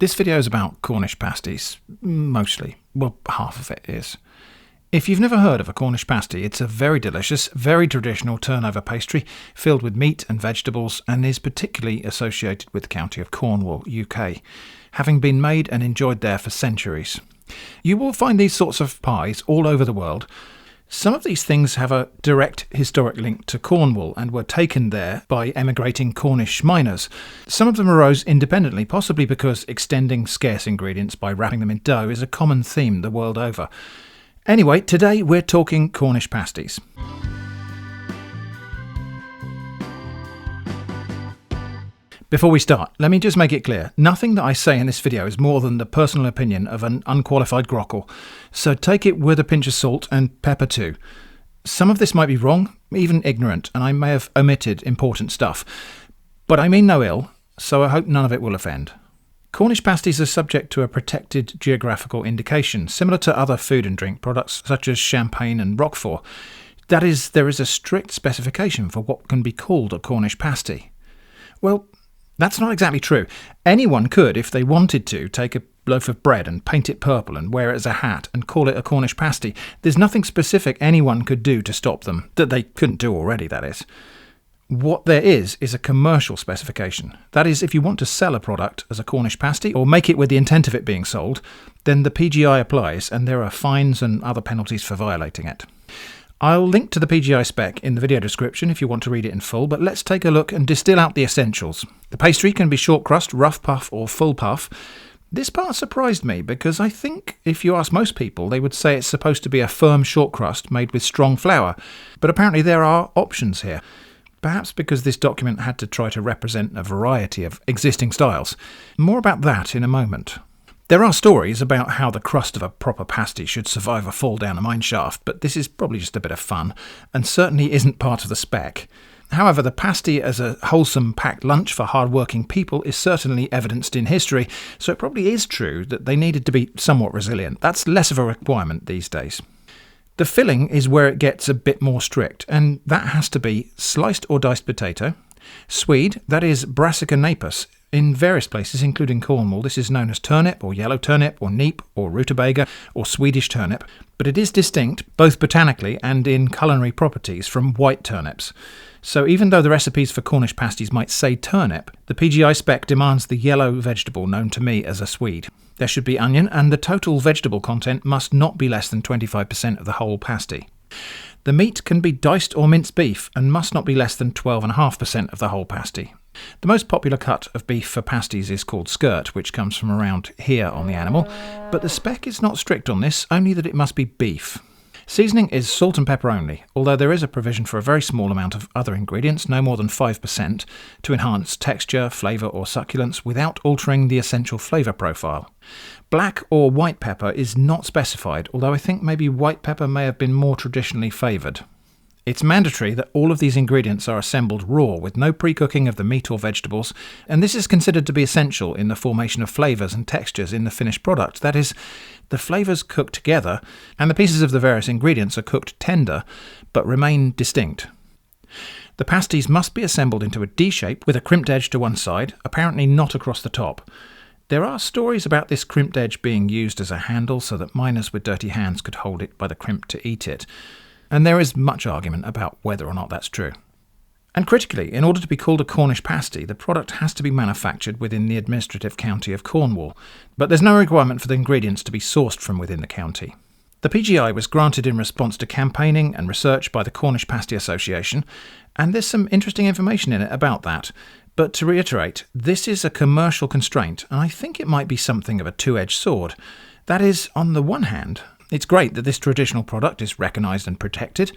This video is about Cornish pasties, mostly. Well, half of it is. If you've never heard of a Cornish pasty, it's a very delicious, very traditional turnover pastry filled with meat and vegetables and is particularly associated with the county of Cornwall, UK, having been made and enjoyed there for centuries. You will find these sorts of pies all over the world. Some of these things have a direct historic link to Cornwall and were taken there by emigrating Cornish miners. Some of them arose independently, possibly because extending scarce ingredients by wrapping them in dough is a common theme the world over. Anyway, today we're talking Cornish pasties. Before we start, let me just make it clear, nothing that I say in this video is more than the personal opinion of an unqualified grockle, so take it with a pinch of salt and pepper too. Some of this might be wrong, even ignorant, and I may have omitted important stuff, but I mean no ill, so I hope none of it will offend. Cornish pasties are subject to a protected geographical indication, similar to other food and drink products such as champagne and Roquefort. That is, there is a strict specification for what can be called a Cornish pasty. Well, that's not exactly true. Anyone could, if they wanted to, take a loaf of bread and paint it purple and wear it as a hat and call it a Cornish pasty. There's nothing specific anyone could do to stop them, that they couldn't do already, that is. What there is a commercial specification. That is, if you want to sell a product as a Cornish pasty or make it with the intent of it being sold, then the PGI applies and there are fines and other penalties for violating it. I'll link to the PGI spec in the video description if you want to read it in full, but let's take a look and distill out the essentials. The pastry can be short crust, rough puff or full puff. This part surprised me because I think if you ask most people they would say it's supposed to be a firm short crust made with strong flour, but apparently there are options here. Perhaps because this document had to try to represent a variety of existing styles. More about that in a moment. There are stories about how the crust of a proper pasty should survive a fall down a mine shaft, but this is probably just a bit of fun, and certainly isn't part of the spec. However, the pasty as a wholesome packed lunch for hard-working people is certainly evidenced in history, so it probably is true that they needed to be somewhat resilient. That's less of a requirement these days. The filling is where it gets a bit more strict, and that has to be sliced or diced potato, swede, that is Brassica napus. In various places, including Cornwall, this is known as turnip or yellow turnip or neep or rutabaga or Swedish turnip, but it is distinct, both botanically and in culinary properties, from white turnips. So even though the recipes for Cornish pasties might say turnip, the PGI spec demands the yellow vegetable known to me as a swede. There should be onion, and the total vegetable content must not be less than 25% of the whole pasty. The meat can be diced or minced beef and must not be less than 12.5% of the whole pasty. The most popular cut of beef for pasties is called skirt, which comes from around here on the animal, but the spec is not strict on this, only that it must be beef. Seasoning is salt and pepper only, although there is a provision for a very small amount of other ingredients, no more than 5%, to enhance texture, flavour or succulence without altering the essential flavour profile. Black or white pepper is not specified, although I think maybe white pepper may have been more traditionally favoured. It's mandatory that all of these ingredients are assembled raw with no pre-cooking of the meat or vegetables, and this is considered to be essential in the formation of flavours and textures in the finished product. That is, the flavours cook together and the pieces of the various ingredients are cooked tender but remain distinct. The pasties must be assembled into a D shape with a crimped edge to one side, apparently not across the top. There are stories about this crimped edge being used as a handle so that miners with dirty hands could hold it by the crimp to eat it. And there is much argument about whether or not that's true. And critically, in order to be called a Cornish pasty, the product has to be manufactured within the administrative county of Cornwall, but there's no requirement for the ingredients to be sourced from within the county. The PGI was granted in response to campaigning and research by the Cornish Pasty Association, and there's some interesting information in it about that. But to reiterate, this is a commercial constraint, and I think it might be something of a two-edged sword. That is, on the one hand, it's great that this traditional product is recognised and protected,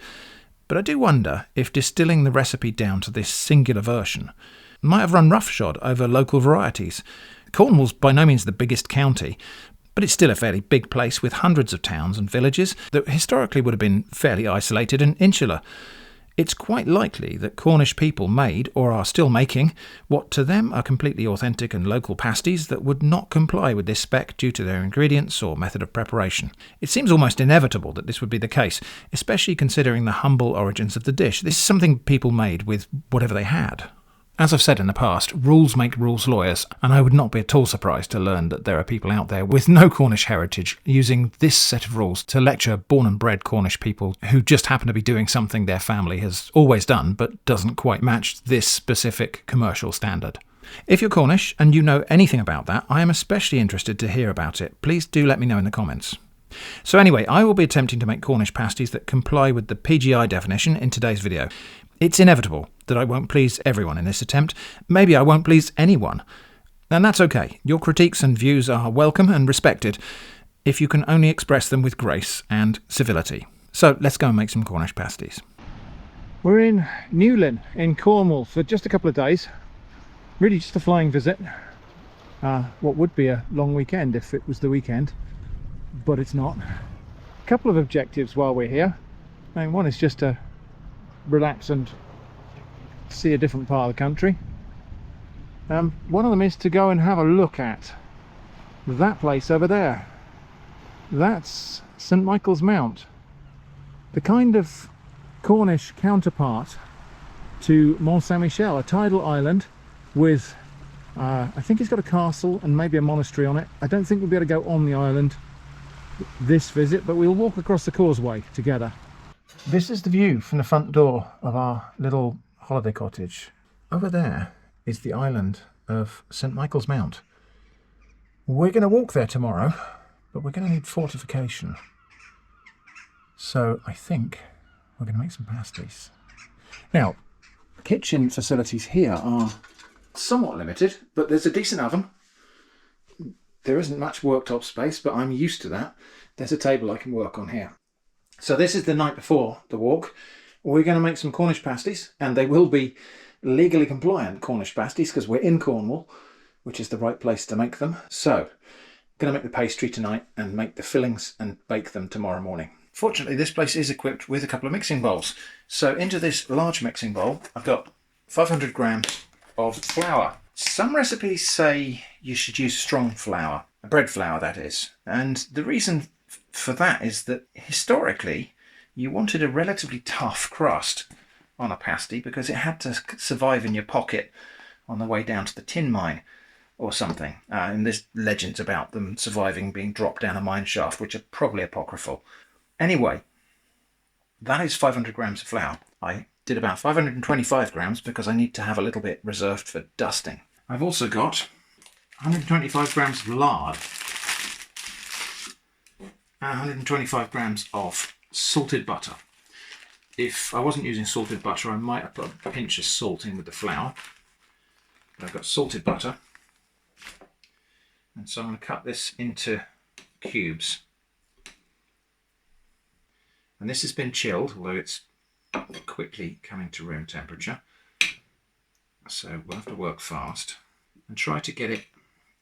but I do wonder if distilling the recipe down to this singular version might have run roughshod over local varieties. Cornwall's by no means the biggest county, but it's still a fairly big place with hundreds of towns and villages that historically would have been fairly isolated and insular. It's quite likely that Cornish people made, or are still making, what to them are completely authentic and local pasties that would not comply with this spec due to their ingredients or method of preparation. It seems almost inevitable that this would be the case, especially considering the humble origins of the dish. This is something people made with whatever they had. As I've said in the past, rules make rules lawyers, and I would not be at all surprised to learn that there are people out there with no Cornish heritage using this set of rules to lecture born and bred Cornish people who just happen to be doing something their family has always done but doesn't quite match this specific commercial standard. If you're Cornish and you know anything about that, I am especially interested to hear about it. Please do let me know in the comments. So anyway, I will be attempting to make Cornish pasties that comply with the PGI definition in today's video. It's inevitable that I won't please everyone in this attempt. Maybe I won't please anyone. And that's okay. Your critiques and views are welcome and respected if you can only express them with grace and civility. So let's go and make some Cornish pasties. We're in Newlyn in Cornwall for just a couple of days. Really just a flying visit. What would be a long weekend if it was the weekend, but it's not. A couple of objectives while we're here. And one is just to relax and see a different part of the country. One of them is to go and have a look at that place over there. That's St Michael's Mount, the kind of Cornish counterpart to Mont Saint-Michel, a tidal island with I think it's got a castle and maybe a monastery on it. I don't think we'll be able to go on the island this visit, but we'll walk across the causeway together. This is the view from the front door of our little holiday cottage. Over there is the island of St Michael's Mount. We're going to walk there tomorrow, but we're going to need fortification. So I think we're going to make some pasties. Now, kitchen facilities here are somewhat limited, but there's a decent oven. There isn't much worktop space, but I'm used to that. There's a table I can work on here. So this is the night before the walk. We're going to make some Cornish pasties, and they will be legally compliant Cornish pasties because we're in Cornwall, which is the right place to make them. So I'm going to make the pastry tonight and make the fillings and bake them tomorrow morning. Fortunately, this place is equipped with a couple of mixing bowls. So into this large mixing bowl, I've got 500 grams of flour. Some recipes say you should use strong flour, bread flour that is, and the reason for that is that historically you wanted a relatively tough crust on a pasty because it had to survive in your pocket on the way down to the tin mine or something. And there's legends about them surviving being dropped down a mine shaft, which are probably apocryphal. Anyway, that is 500 grams of flour. I did about 525 grams because I need to have a little bit reserved for dusting. I've also got 125 grams of lard, 125 grams of salted butter. If I wasn't using salted butter, I might have put a pinch of salt in with the flour. But I've got salted butter. And so I'm going to cut this into cubes. And this has been chilled, although it's quickly coming to room temperature. So we'll have to work fast and try to get it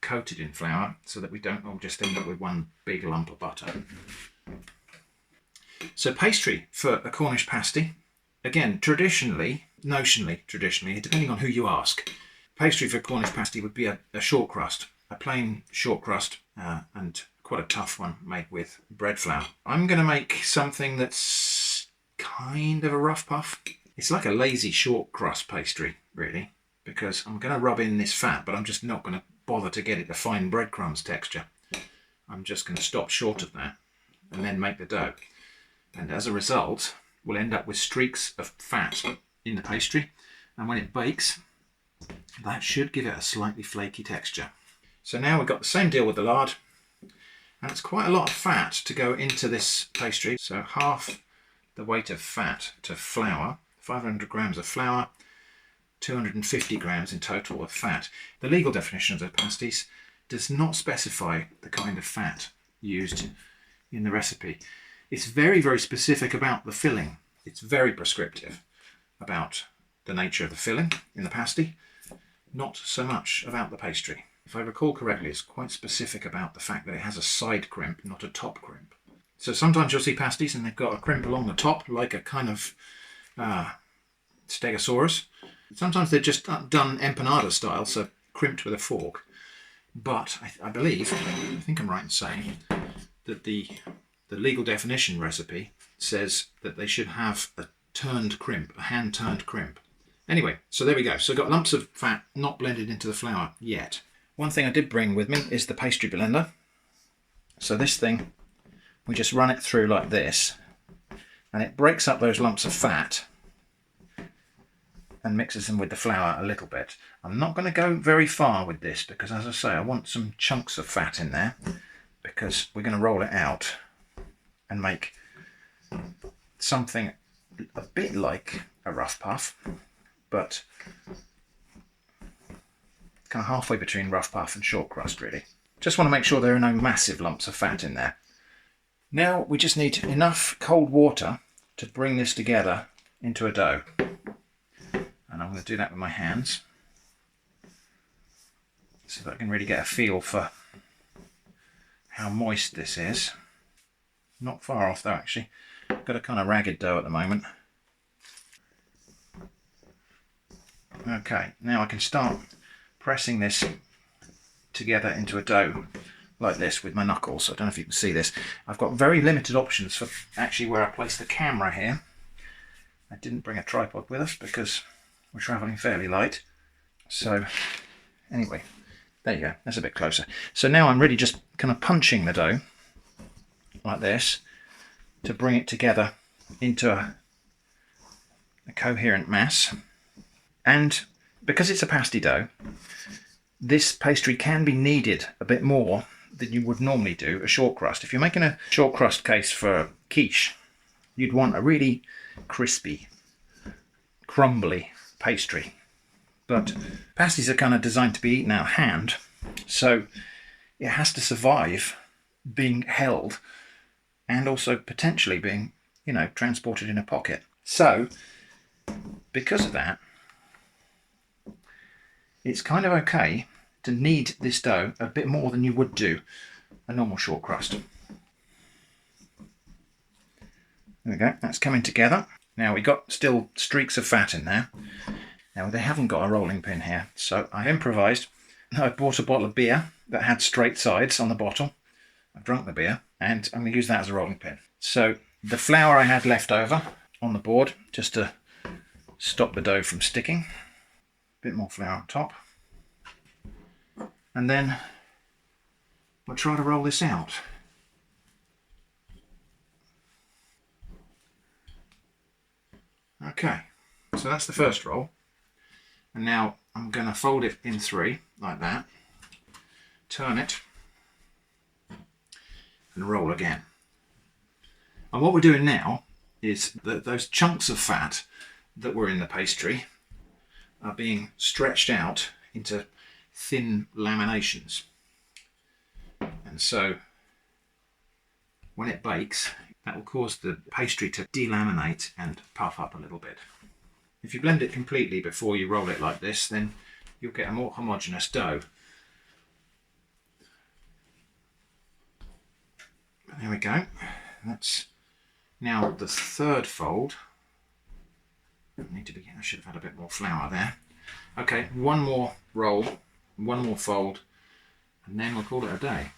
coated in flour so that we don't all just end up with one big lump of butter. So pastry for a Cornish pasty, again, notionally, depending on who you ask, pastry for a Cornish pasty would be a short crust, a plain short crust, and quite a tough one made with bread flour. I'm going to make something that's kind of a rough puff. It's like a lazy short crust pastry, really, because I'm going to rub in this fat, but I'm just not going to bother to get it a fine breadcrumbs texture. I'm just going to stop short of that and then make the dough. And as a result, we'll end up with streaks of fat in the pastry. And when it bakes, that should give it a slightly flaky texture. So now we've got the same deal with the lard. And it's quite a lot of fat to go into this pastry. So half the weight of fat to flour, 500 grams of flour, 250 grams in total of fat. The legal definition of the pasties does not specify the kind of fat used in the recipe. It's very, very specific about the filling. It's very prescriptive about the nature of the filling in the pasty, not so much about the pastry. If I recall correctly, it's quite specific about the fact that it has a side crimp, not a top crimp. So sometimes you'll see pasties and they've got a crimp along the top, like a kind of stegosaurus. Sometimes they're just done empanada style, so crimped with a fork. But I think I'm right in saying that the legal definition recipe says that they should have a turned crimp, a hand-turned crimp. Anyway, so there we go. So I've got lumps of fat not blended into the flour yet. One thing I did bring with me is the pastry blender. So this thing, we just run it through like this, and it breaks up those lumps of fat and mixes them with the flour a little bit. I'm not going to go very far with this because, as I say, I want some chunks of fat in there because we're going to roll it out and make something a bit like a rough puff, but kind of halfway between rough puff and short crust, really. Just want to make sure there are no massive lumps of fat in there. Now we just need enough cold water to bring this together into a dough. And I'm going to do that with my hands so that I can really get a feel for how moist this is. Not far off though, actually. I've got a kind of ragged dough at the moment. Okay, now I can start pressing this together into a dough like this with my knuckles. I don't know if you can see this. I've got very limited options for actually where I place the camera here. I didn't bring a tripod with us because we're travelling fairly light. So anyway, there you go, that's a bit closer. So now I'm really just kind of punching the dough like this to bring it together into a coherent mass. And because it's a pasty dough, this pastry can be kneaded a bit more than you would normally do a short crust. If you're making a short crust case for quiche, you'd want a really crispy, crumbly pastry. But pasties are kind of designed to be eaten out of hand, so it has to survive being held and also potentially being, you know, transported in a pocket. So because of that, it's kind of okay to knead this dough a bit more than you would do a normal short crust. There we go, that's coming together. Now we've got still streaks of fat in there. Now they haven't got a rolling pin here, so I improvised. I bought a bottle of beer that had straight sides on the bottle. I've drunk the beer and I'm going to use that as a rolling pin. So the flour I had left over on the board, just to stop the dough from sticking. A bit more flour on top. And then we'll try to roll this out. Okay, so that's the first roll. And now I'm going to fold it in three, like that. Turn it. And roll again. And what we're doing now is that those chunks of fat that were in the pastry are being stretched out into thin laminations. And so when it bakes, that will cause the pastry to delaminate and puff up a little bit. If you blend it completely before you roll it like this, then you'll get a more homogeneous dough. There we go. That's now the third fold. I should have had a bit more flour there. Okay, one more roll, one more fold, and then we'll call it a day.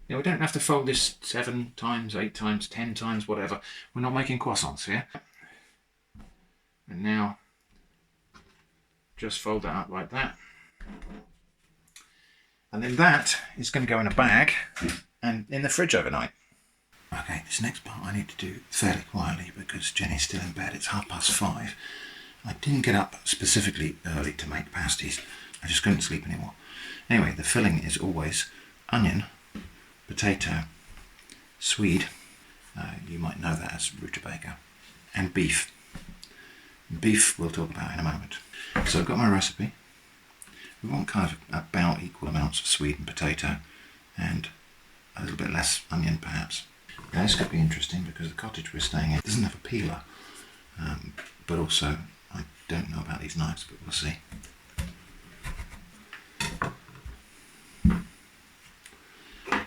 Now we don't have to fold this 7 times, 8 times, 10 times, whatever. We're not making croissants here. And now just fold that up like that. And then that is going to go in a bag and in the fridge overnight. Okay, this next part I need to do fairly quietly because Jenny's still in bed. It's 5:30. I didn't get up specifically early to make pasties. I just couldn't sleep anymore. Anyway, the filling is always onion, potato, swede, you might know that as rutabaga, and beef. Beef we'll talk about in a moment. So I've got my recipe. We want kind of about equal amounts of swede and potato and a little bit less onion perhaps. Now this could be interesting because the cottage we're staying in doesn't have a peeler, but also I don't know about these knives, but we'll see.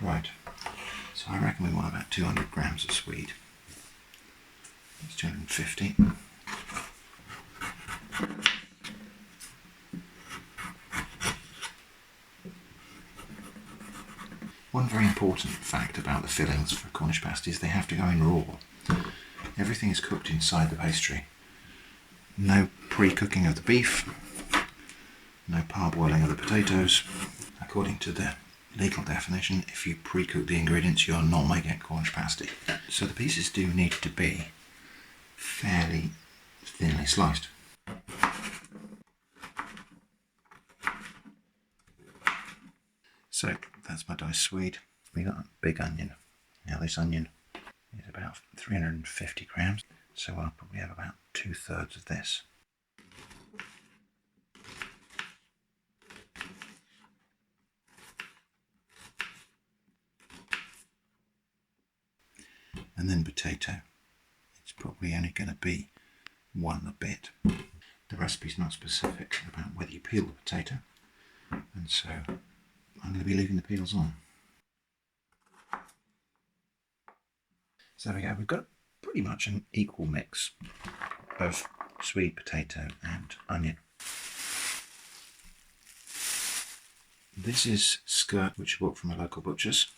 Right, so I reckon we want about 200 grams of swede. It's 250. One very important fact about the fillings for Cornish pasties, they have to go in raw. Everything is cooked inside the pastry. No pre-cooking of the beef, no parboiling of the potatoes. According to the legal definition, if you pre-cook the ingredients, you're not making a Cornish pasty. So the pieces do need to be fairly thinly sliced. So that's my diced swede. We got a big onion. Now this onion is about 350 grams, so I'll probably have about 2/3 of this. And then potato. It's probably only going to be one a bit. The recipe's not specific about whether you peel the potato, and so I'm going to be leaving the peels on. So there we go, we've got pretty much an equal mix of sweet potato and onion. This is skirt, which I bought from a local butcher's.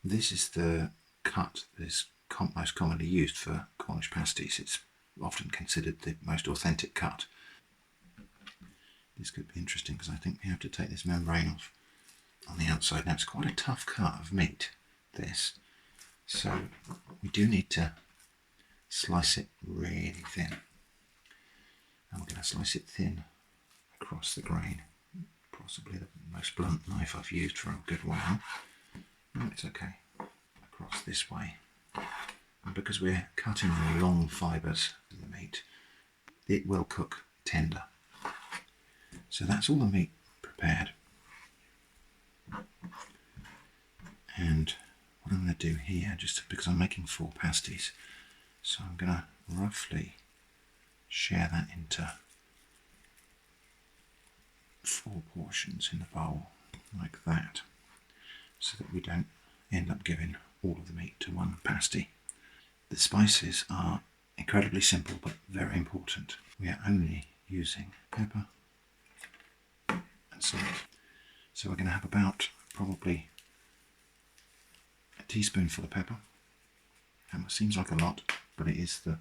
This is the cut that is most commonly used for Cornish pasties. It's often considered the most authentic cut. This could be interesting because I think we have to take this membrane off on the outside. Now it's quite a tough cut of meat, this, so we do need to slice it really thin, and we're going to slice it thin across the grain. Possibly the most blunt knife I've used for a good while. No, it's okay. Across this way. And because we're cutting the long fibres of the meat, it will cook tender. So that's all the meat prepared. And what I'm going to do here, just because I'm making 4 pasties, so I'm going to roughly share that into 4 portions in the bowl, like that, so that we don't end up giving all of the meat to one pasty. The spices are incredibly simple but very important. We are only using pepper and salt. So we're going to have about probably a teaspoonful of pepper. And it seems like a lot, but it is the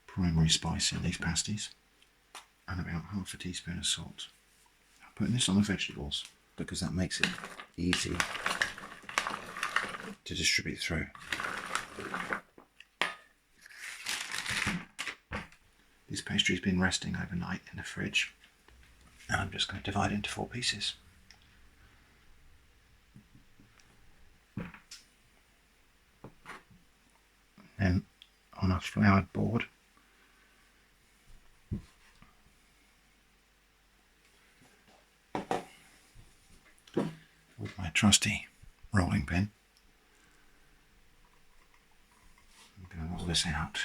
primary spice in these pasties. And about half a teaspoon of salt. I'm putting this on the vegetables because that makes it easy to distribute through. This pastry's been resting overnight in the fridge, and I'm just going to divide it into 4 pieces. Then on a floured board, with my trusty rolling pin, I'm going to roll this out.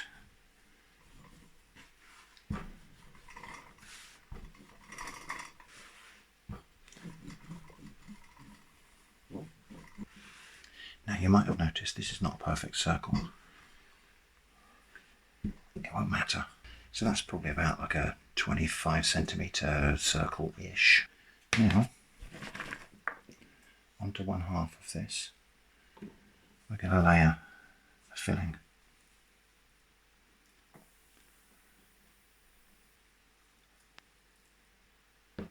Now you might have noticed this is not a perfect circle. It won't matter. So that's probably about like a 25 centimetre circle-ish. Now, onto 1/2 of this, we're going to layer a filling. And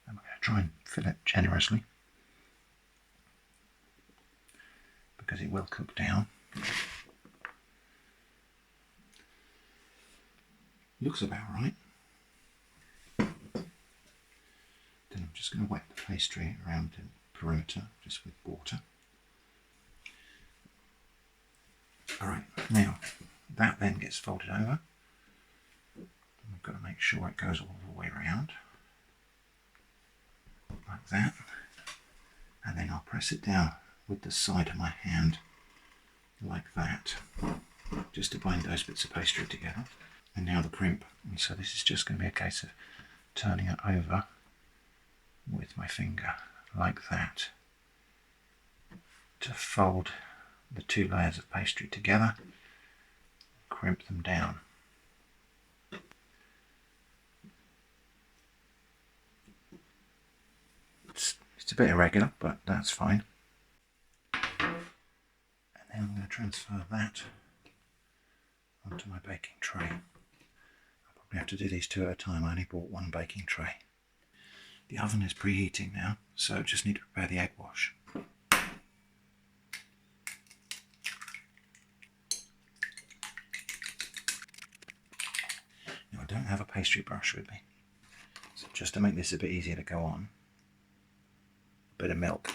we're going to try and fill it generously, because it will cook down. Looks about right. Then I'm just going to wet the pastry around the perimeter just with water. Alright, now that then gets folded over. I've got to make sure it goes all the way around, like that, and then I'll press it down with the side of my hand, like that, just to bind those bits of pastry together. And now the crimp, and so this is just going to be a case of turning it over with my finger, like that, to fold the 2 layers of pastry together, crimp them down. It's It's a bit irregular, but that's fine. And then I'm going to transfer that onto my baking tray. I'll probably have to do these two at a time. I only bought one baking tray. The oven is preheating now, so just need to prepare the egg wash. Now I don't have a pastry brush with me, so just to make this a bit easier to go on, a bit of milk.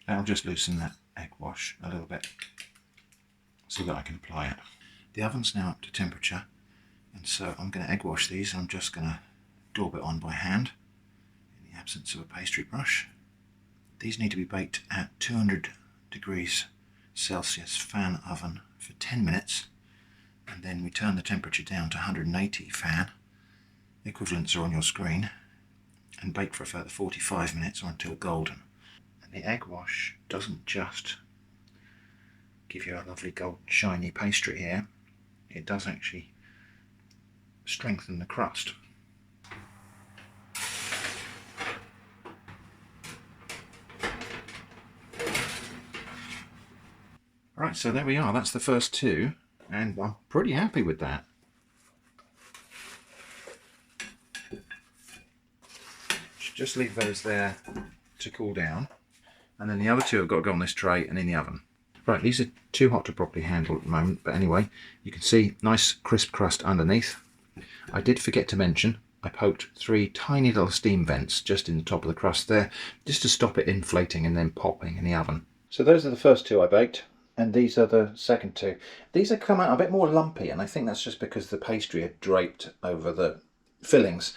That'll just loosen that egg wash a little bit so that I can apply it. The oven's now up to temperature, and so I'm going to egg wash these. I'm just going to daub it on by hand in the absence of a pastry brush. These need to be baked at 200 degrees Celsius fan oven for 10 minutes, and then we turn the temperature down to 180 fan. The equivalents are on your screen, and bake for a further 45 minutes or until golden. And the egg wash doesn't just give you a lovely gold shiny pastry here, it does actually strengthen the crust. Right, so there we are, that's the first two, and I'm pretty happy with that. Just leave those there to cool down, and then the other two have got to go on this tray and in the oven. Right, these are too hot to properly handle at the moment, but anyway, you can see nice crisp crust underneath. I did forget to mention, I poked 3 tiny little steam vents just in the top of the crust there, just to stop it inflating and then popping in the oven. So those are the first two I baked, and these are the second two. These have come out a bit more lumpy, and I think that's just because the pastry had draped over the fillings,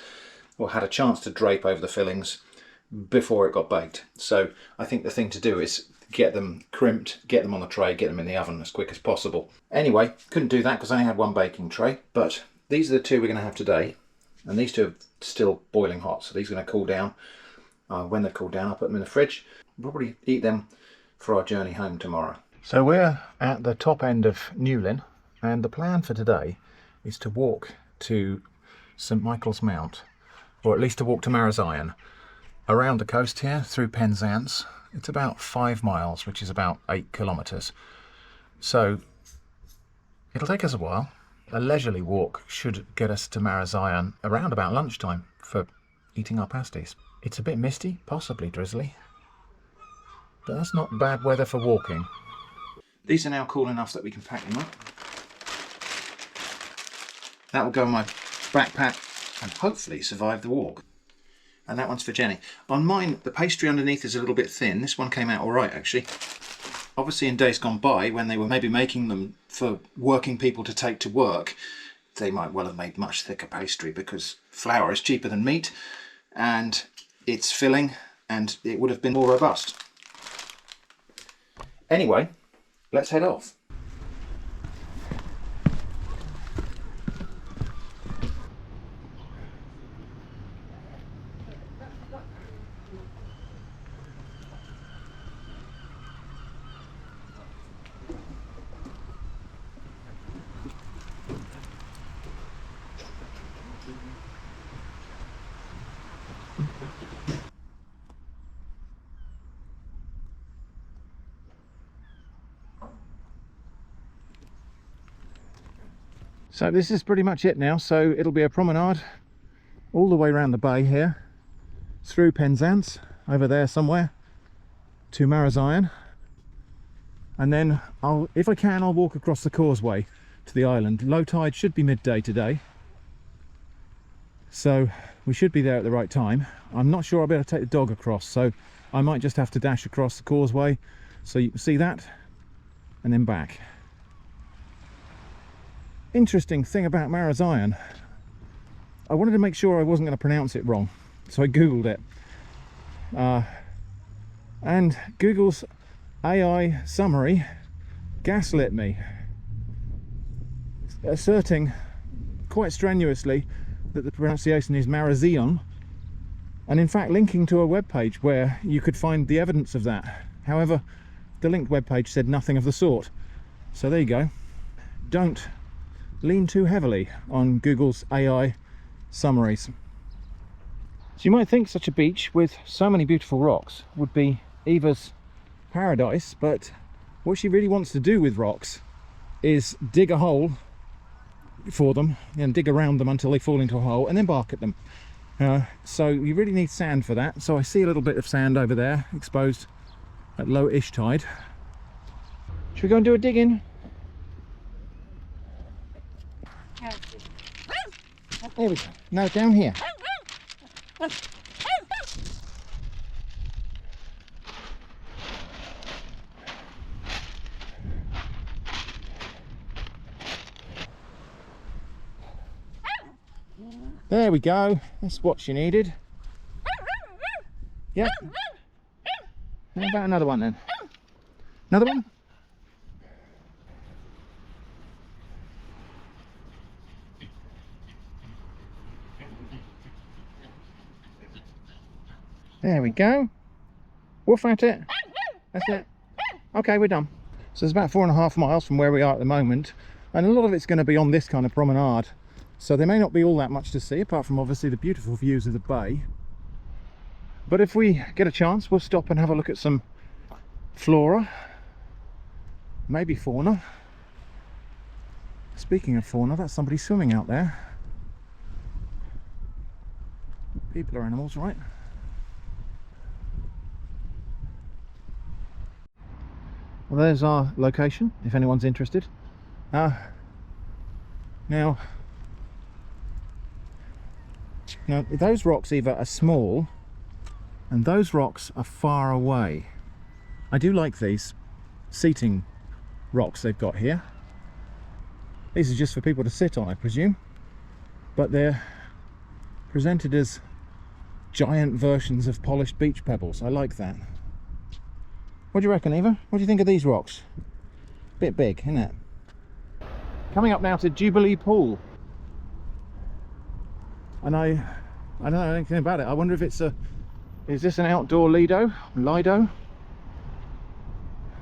or had a chance to drape over the fillings before it got baked. So I think the thing to do is get them crimped, get them on the tray, get them in the oven as quick as possible. Anyway, couldn't do that because I only had one baking tray, but these are the two we're going to have today, and these two are still boiling hot, so these are going to cool down. When they cool down, I'll put them in the fridge. We'll probably eat them for our journey home tomorrow. So we're at the top end of Newlyn, and the plan for today is to walk to St Michael's Mount, or at least to walk to Marazion, around the coast here through Penzance. It's about 5 miles, which is about 8 kilometres. So it'll take us a while. A leisurely walk should get us to Marazion around about lunchtime for eating our pasties. It's a bit misty, possibly drizzly, but that's not bad weather for walking. These are now cool enough that we can pack them up. That will go in my backpack and hopefully survive the walk. And that one's for Jenny. On mine, the pastry underneath is a little bit thin. This one came out all right, actually. Obviously, in days gone by, when they were maybe making them for working people to take to work, they might well have made much thicker pastry because flour is cheaper than meat, and it's filling, and it would have been more robust. Anyway, let's head off. So this is pretty much it now, so it'll be a promenade all the way around the bay here, through Penzance, over there somewhere, to Marazion, and then if I can, I'll walk across the causeway to the island. Low tide should be midday today, so we should be there at the right time. I'm not sure I'll be able to take the dog across, so I might just have to dash across the causeway so you can see that, and then back. Interesting thing about Marazion, I wanted to make sure I wasn't going to pronounce it wrong, so I googled it, and Google's AI summary gaslit me, asserting quite strenuously that the pronunciation is Marazion, and in fact linking to a web page where you could find the evidence of that. However, the linked web page said nothing of the sort, so there you go. Don't lean too heavily on Google's AI summaries. So you might think such a beach with so many beautiful rocks would be Eva's paradise, but what she really wants to do with rocks is dig a hole for them and dig around them until they fall into a hole and then bark at them. So you really need sand for that. So I see a little bit of sand over there exposed at low-ish tide. Should we go and do a dig in? There we go. No, down here. There we go. That's what she needed. Yep. How about another one then? Another one? There we go. Woof at it. That's it. Okay, we're done. So it's about 4.5 miles from where we are at the moment, and a lot of it's going to be on this kind of promenade. So there may not be all that much to see, apart from obviously the beautiful views of the bay. But if we get a chance, we'll stop and have a look at some flora, maybe fauna. Speaking of fauna, that's somebody swimming out there. People are animals, right? Well, there's our location, if anyone's interested. Now, those rocks either are small and those rocks are far away. I do like these seating rocks they've got here. These are just for people to sit on, I presume, but they're presented as giant versions of polished beach pebbles. I like that. What do you reckon, Eva? What do you think of these rocks? Bit big, isn't it? Coming up now to Jubilee Pool. And I don't know anything about it. I wonder if it's is this an outdoor Lido?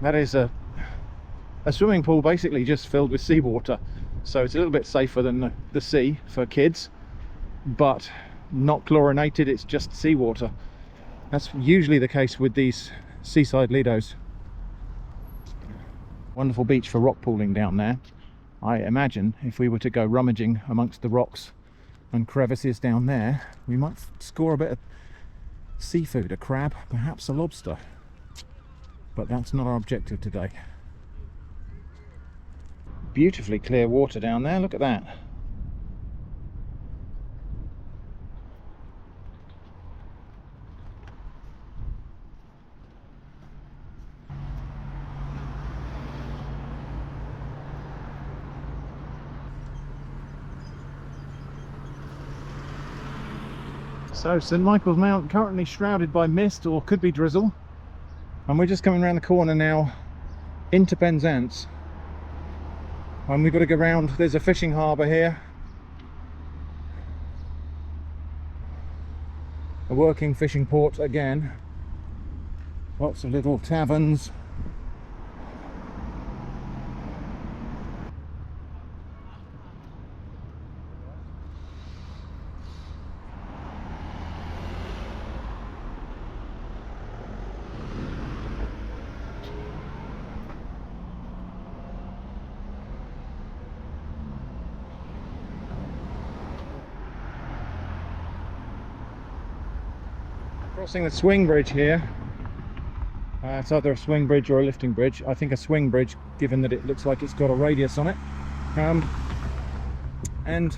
That is a swimming pool basically just filled with seawater. So it's a little bit safer than the sea for kids, but not chlorinated, it's just seawater. That's usually the case with these seaside Lidos. Wonderful beach for rock pooling down there. I imagine if we were to go rummaging amongst the rocks and crevices down there, we might score a bit of seafood, a crab, perhaps a lobster. But that's not our objective today. Beautifully clear water down there, look at that. So St Michael's Mount currently shrouded by mist, or could be drizzle, and we're just coming around the corner now into Penzance, and we've got to go round. There's a fishing harbour here, a working fishing port again, lots of little taverns. Crossing the swing bridge here. It's either a swing bridge or a lifting bridge. I think a swing bridge, given that it looks like it's got a radius on it. And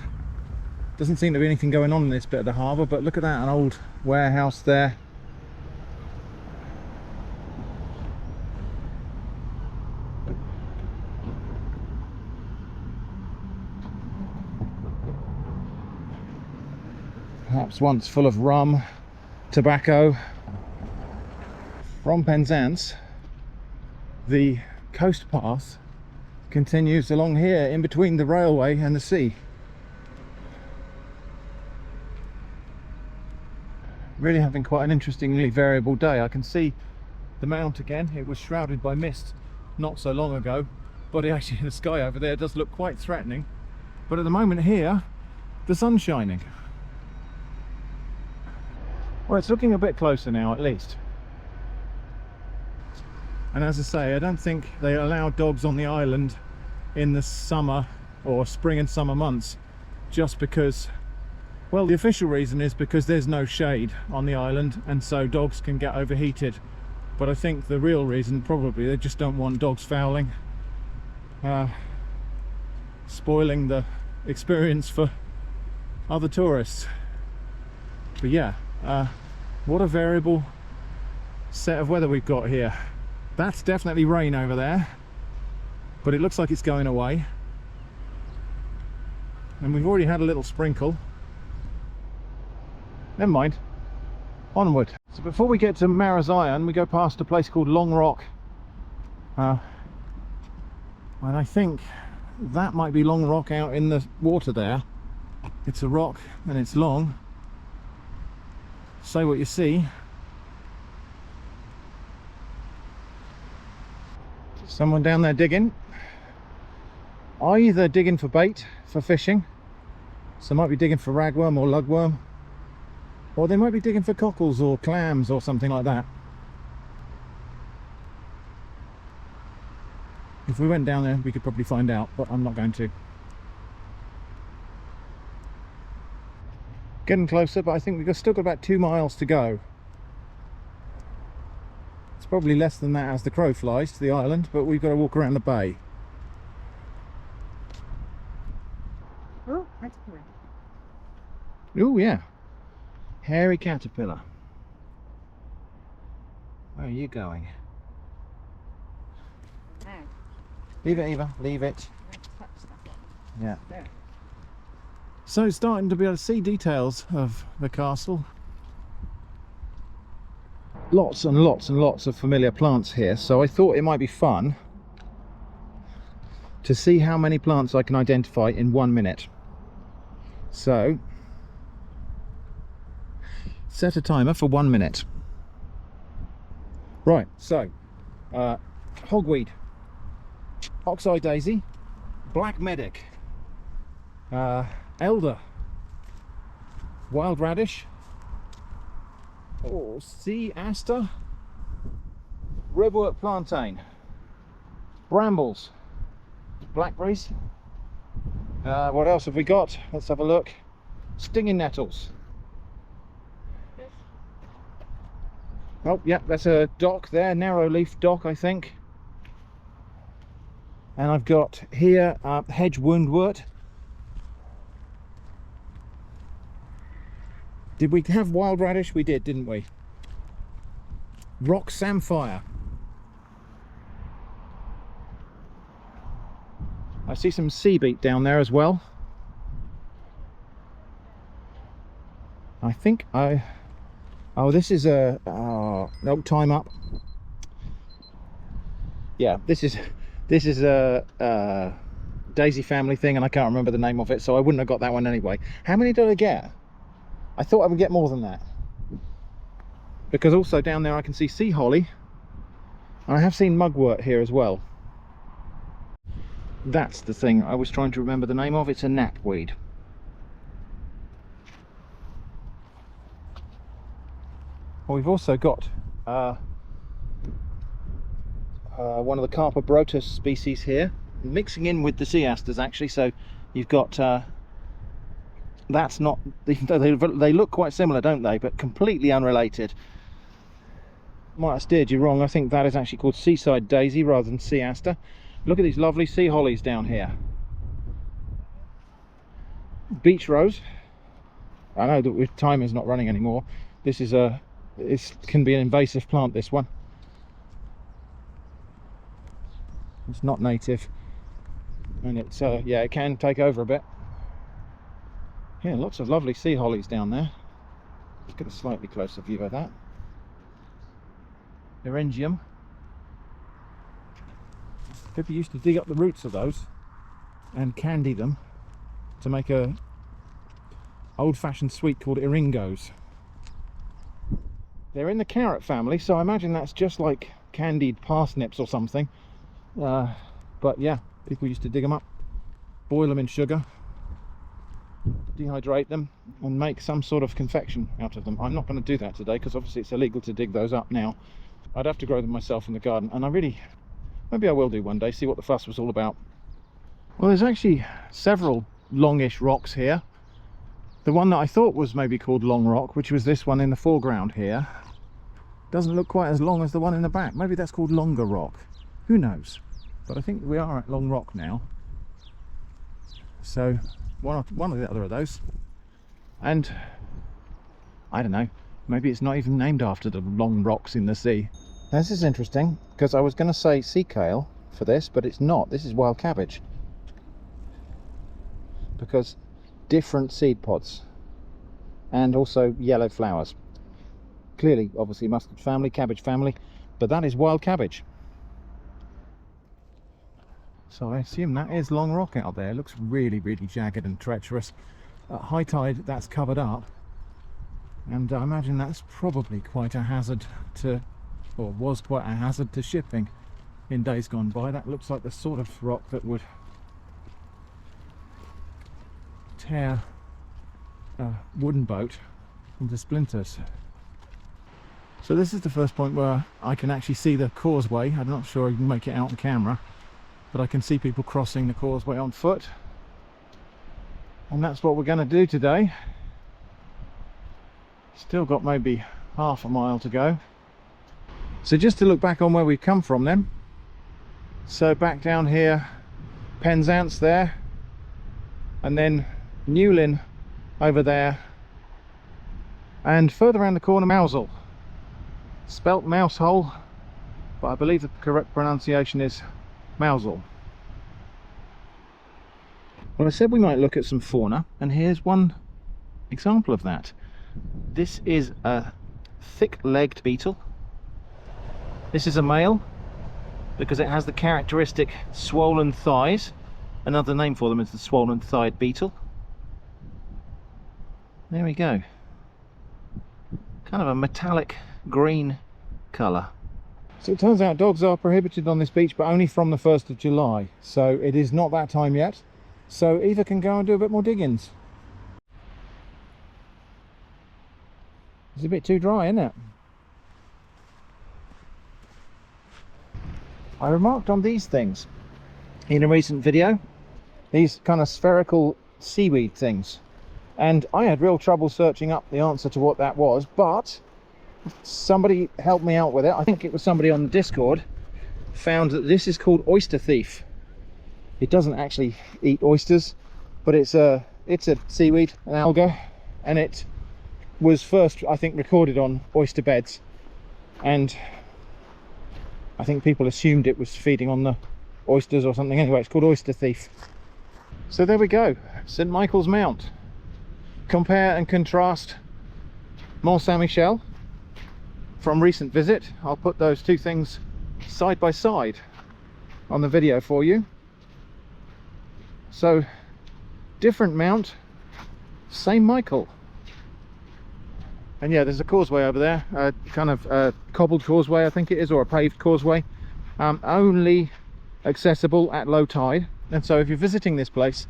doesn't seem to be anything going on in this bit of the harbour, but look at that, an old warehouse there. Perhaps once full of rum, tobacco. From Penzance, the coast path continues along here in between the railway and the sea. Really having quite an interestingly variable day. I can see the mount again. It was shrouded by mist not so long ago, but actually the sky over there does look quite threatening. But at the moment here, the sun's shining. Well, it's looking a bit closer now, at least. And as I say, I don't think they allow dogs on the island in the summer or spring and summer months just because, well, the official reason is because there's no shade on the island and so dogs can get overheated. But I think the real reason, probably, they just don't want dogs fouling, spoiling the experience for other tourists. But yeah, what a variable set of weather we've got here. That's definitely rain over there, but it looks like it's going away. And we've already had a little sprinkle. Never mind. Onward. So before we get to Marazion, we go past a place called Long Rock. And I think that might be Long Rock out in the water there. It's a rock and it's long. Say what you see. Someone down there digging. Either digging for bait, for fishing. Some might be digging for ragworm or lugworm. Or they might be digging for cockles or clams or something like that. If we went down there, we could probably find out, but I'm not going to. Getting closer, but I think we've still got about 2 miles to go. It's probably less than that as the crow flies to the island, but we've got to walk around the bay. Oh, that's cool. Oh yeah, hairy caterpillar. Where are you going? There. Leave it, Eva, leave it. Let's touch stuff on. Yeah. There. So starting to be able to see details of the castle. Lots and lots and lots of familiar plants here, so I thought it might be fun to see how many plants I can identify in 1 minute. So set a timer for 1 minute. Right, so hogweed, oxeye daisy, black medic, elder, wild radish, sea aster, redwort plantain, brambles, blackberries. What else have we got? Let's have a look. Stinging nettles. Oh, yeah, that's a dock there, narrow leaf dock, I think. And I've got here hedge woundwort. Did we have wild radish? We did, didn't we? Rock samphire. I see some sea beet down there as well. I think oh, this is a no, time up. Yeah, this is a daisy family thing, and I can't remember the name of it, so I wouldn't have got that one anyway. How many did I get? I thought I would get more than that, because also down there I can see sea holly, and I have seen mugwort here as well. That's the thing I was trying to remember the name of. It's a knapweed. Well, we've also got one of the Carpobrotus species here, mixing in with the sea asters actually. So you've got that's not, they look quite similar, don't they, but completely unrelated. Might have steered you wrong. I think that is actually called seaside daisy rather than sea aster. Look at these lovely sea hollies down here. Beach rose. I know that time is not running anymore. This is it can be an invasive plant, this one. It's not native, and it's yeah, it can take over a bit. Yeah, lots of lovely sea hollies down there. Let's get a slightly closer view of that. Eryngium. People used to dig up the roots of those and candy them to make a old-fashioned sweet called eringos. They're in the carrot family, so I imagine that's just like candied parsnips or something. But yeah, people used to dig them up, boil them in sugar. dehydrate them and make some sort of confection out of them. I'm not going to do that today because obviously it's illegal to dig those up now. I'd have to grow them myself in the garden, and maybe I will do one day, see what the fuss was all about. Well, there's actually several longish rocks here. The one that I thought was maybe called Long Rock, which was this one in the foreground here, doesn't look quite as long as the one in the back. Maybe that's called Longer Rock. Who knows? But I think we are at Long Rock now. So one or the other of those. And I don't know, maybe it's not even named after the long rocks in the sea. Now, this is interesting because I was going to say sea kale for this, but it's not. This is wild cabbage. Because different seed pods and also yellow flowers. Clearly, obviously, mustard family, cabbage family, but that is wild cabbage. So I assume that is Long Rock out there. It looks really, really jagged and treacherous. At high tide, that's covered up, and I imagine that's probably quite a hazard to, or was quite a hazard to shipping in days gone by. That looks like the sort of rock that would tear a wooden boat into splinters. So this is the first point where I can actually see the causeway. I'm not sure I can make it out on camera, but I can see people crossing the causeway on foot, and that's what we're going to do today. Still got maybe half a mile to go. So just to look back on where we've come from then. So back down here, Penzance there, and then Newlyn over there, and further around the corner Mousehole. Spelt mousehole, but I believe the correct pronunciation is Mousehole. Well, I said we might look at some fauna, and here's one example of that. This is a thick-legged beetle. This is a male because it has the characteristic swollen thighs. Another name for them is the swollen-thighed beetle. There we go. Kind of a metallic green colour. So it turns out dogs are prohibited on this beach, but only from the 1st of July. So it is not that time yet. So Eva can go and do a bit more diggings. It's a bit too dry, isn't it? I remarked on these things in a recent video. These kind of spherical seaweed things. And I had real trouble searching up the answer to what that was, but somebody helped me out with it. I think it was somebody on the Discord found that this is called oyster thief. It doesn't actually eat oysters, but it's a seaweed, an alga, and it was first, I think, recorded on oyster beds, and I think people assumed it was feeding on the oysters or something. Anyway, it's called oyster thief. So there we go, St Michael's Mount. Compare and contrast Mont Saint-Michel from recent visit. I'll put those two things side by side on the video for you. So different mount, same Michael. And yeah, there's a causeway over there, a kind of a cobbled causeway I think it is, or a paved causeway, only accessible at low tide. And so if you're visiting this place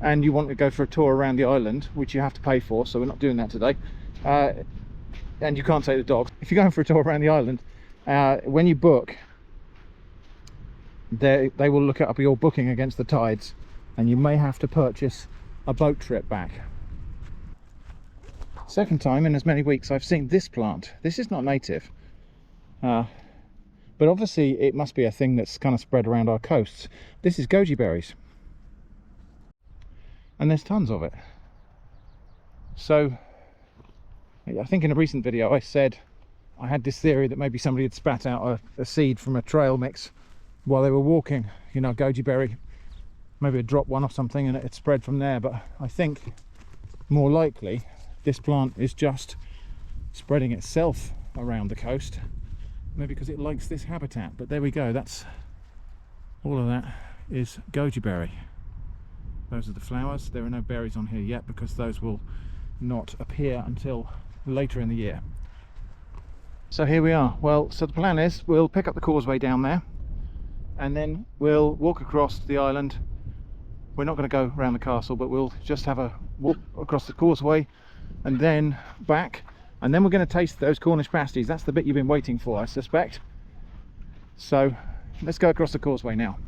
and you want to go for a tour around the island, which you have to pay for, so we're not doing that today, and you can't take the dogs. If you're going for a tour around the island, when you book, they will look up your booking against the tides, and you may have to purchase a boat trip back. Second time in as many weeks I've seen this plant. This is not native, but obviously it must be a thing that's kind of spread around our coasts. This is goji berries, and there's tons of it. So I think in a recent video I said I had this theory that maybe somebody had spat out a seed from a trail mix while they were walking, you know, goji berry, maybe a drop one or something, and it had spread from there. But I think more likely this plant is just spreading itself around the coast, maybe because it likes this habitat. But there we go, that's all of that is goji berry. Those are the flowers. There are no berries on here yet because those will not appear until later in the year. So here we are. Well, so the plan is we'll pick up the causeway down there, and then we'll walk across the island we're not going to go around the castle, but we'll just have a walk across the causeway and then back, and then we're going to taste those Cornish pasties. That's the bit you've been waiting for, I suspect. So let's go across the causeway now.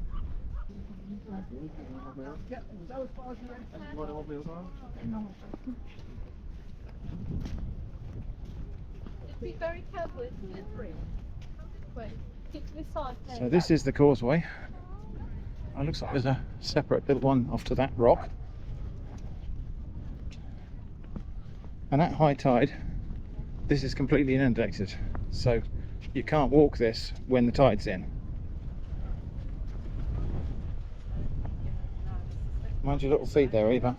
Be very careful, it's slippery. Wait, stick to this side. So this is the causeway. It looks like there's a separate little one off to that rock. And at high tide, this is completely inundated. So you can't walk this when the tide's in. Mind your little feet there, Eva.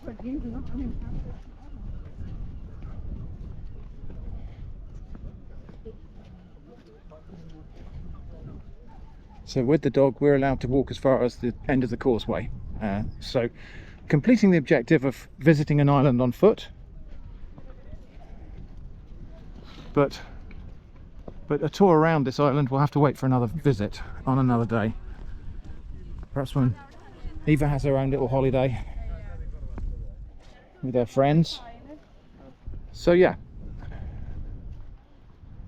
So with the dog, we're allowed to walk as far as the end of the causeway. So completing the objective of visiting an island on foot. But a tour around this island will have to wait for another visit on another day. Perhaps when Eva has her own little holiday with her friends. So yeah,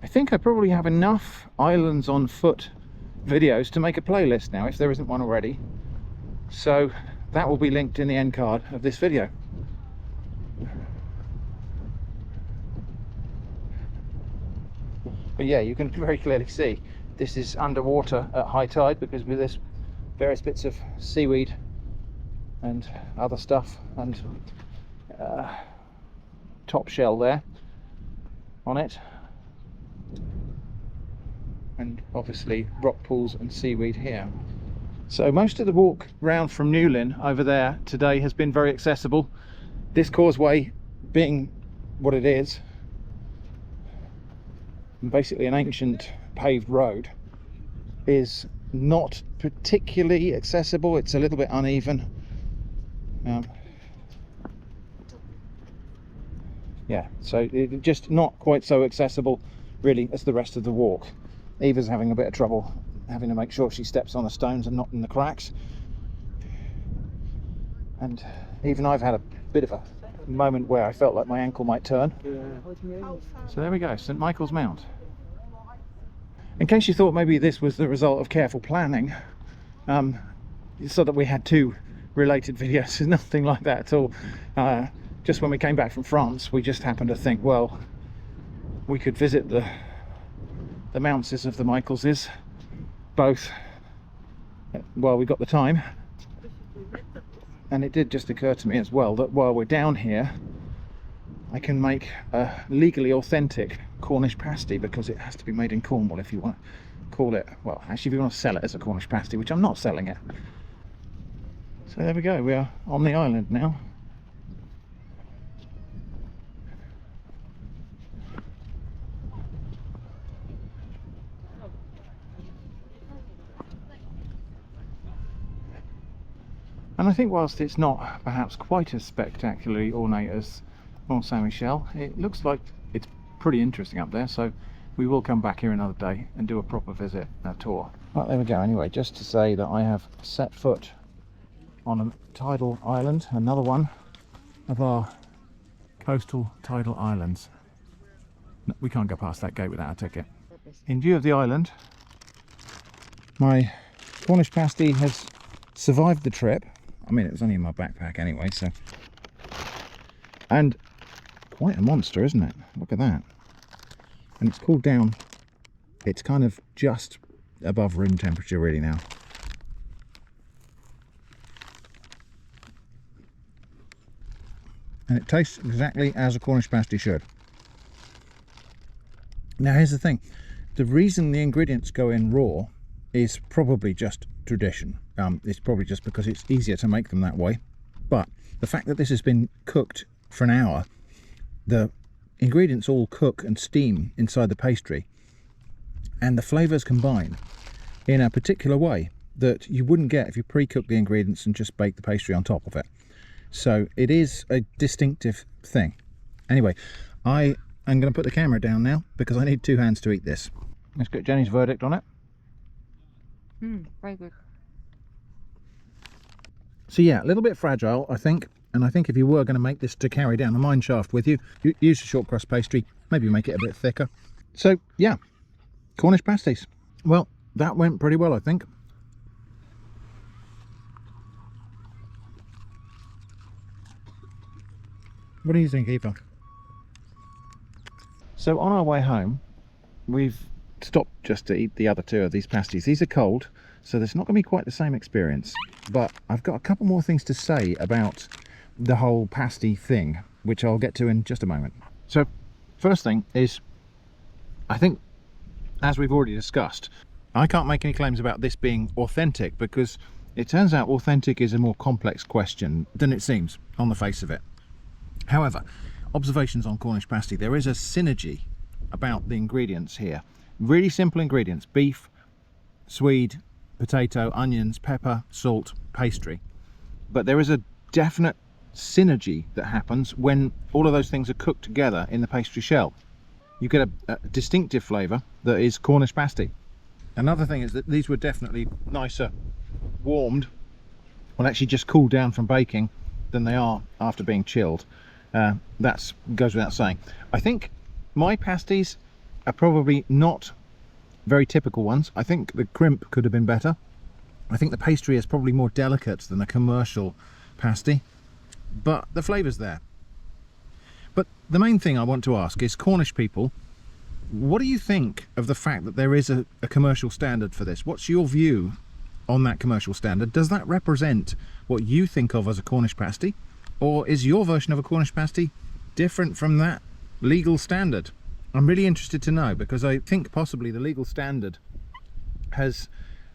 I think I probably have enough islands on foot videos to make a playlist now, if there isn't one already. So that will be linked in the end card of this video. But yeah, you can very clearly see this is underwater at high tide, because with this various bits of seaweed and other stuff and top shell there on it, and obviously rock pools and seaweed here. So most of the walk round from Newlyn over there today has been very accessible. This causeway, being what it is, basically an ancient paved road, is not particularly accessible. It's a little bit uneven. Yeah, so it's just not quite so accessible really as the rest of the walk. Eva's having a bit of trouble having to make sure she steps on the stones and not in the cracks. And even I've had a bit of a moment where I felt like my ankle might turn. So there we go, St Michael's Mount. In case you thought maybe this was the result of careful planning, so that we had two related videos, there's nothing like that at all. Just when we came back from France, we just happened to think, well, we could visit the Mounts of the Michaelses both while we got the time. And it did just occur to me as well that while we're down here, I can make a legally authentic Cornish pasty, because it has to be made in Cornwall if you want to call it, well, actually if you want to sell it as a Cornish pasty, which I'm not selling it. So there we go, we are on the island now. And I think whilst it's not perhaps quite as spectacularly ornate as Mont Saint-Michel, it looks like it's pretty interesting up there, so we will come back here another day and do a proper visit, a tour. Right, there we go. Anyway, just to say that I have set foot on a tidal island, another one of our coastal tidal islands. No, we can't go past that gate without a ticket. In view of the island, my Cornish pasty has survived the trip. I mean, it was only in my backpack anyway, so. And quite a monster, isn't it? Look at that. And it's cooled down. It's kind of just above room temperature really now. And it tastes exactly as a Cornish pasty should. Now here's the thing. The reason the ingredients go in raw is probably just tradition. It's probably just because it's easier to make them that way. But the fact that this has been cooked for an hour, the ingredients all cook and steam inside the pastry, and the flavours combine in a particular way that you wouldn't get if you pre-cook the ingredients and just bake the pastry on top of it. So it is a distinctive thing. Anyway, I am going to put the camera down now because I need two hands to eat this. Let's get Jenny's verdict on it. Very good. So yeah, a little bit fragile, I think. And I think if you were going to make this to carry down the mine shaft with you, use a short crust pastry, maybe make it a bit thicker. So yeah, Cornish pasties. Well, that went pretty well, I think. What do you think, Eva? So on our way home, we've stopped just to eat the other two of these pasties. These are cold, so there's not going to be quite the same experience. But I've got a couple more things to say about the whole pasty thing, which I'll get to in just a moment. So first thing is, I think, as we've already discussed, I can't make any claims about this being authentic, because it turns out authentic is a more complex question than it seems on the face of it. However, observations on Cornish pasty, there is a synergy about the ingredients here. Really simple ingredients: beef, swede, potato, onions, pepper, salt, pastry. But there is a definite synergy that happens when all of those things are cooked together in the pastry shell. You get a distinctive flavour that is Cornish pasty. Another thing is that these were definitely nicer warmed, well, actually just cooled down from baking, than they are after being chilled. That goes without saying. I think my pasties are probably not very typical ones. I think the crimp could have been better. I think the pastry is probably more delicate than a commercial pasty, but the flavour's there. But the main thing I want to ask is, Cornish people, what do you think of the fact that there is a commercial standard for this? What's your view on that commercial standard? Does that represent what you think of as a Cornish pasty? Or is your version of a Cornish pasty different from that legal standard? I'm really interested to know, because I think possibly the legal standard has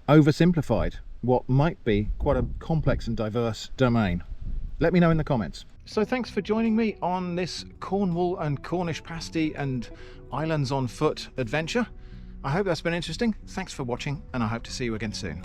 oversimplified what might be quite a complex and diverse domain. Let me know in the comments. So thanks for joining me on this Cornwall and Cornish pasty and islands on foot adventure. I hope that's been interesting. Thanks for watching, and I hope to see you again soon.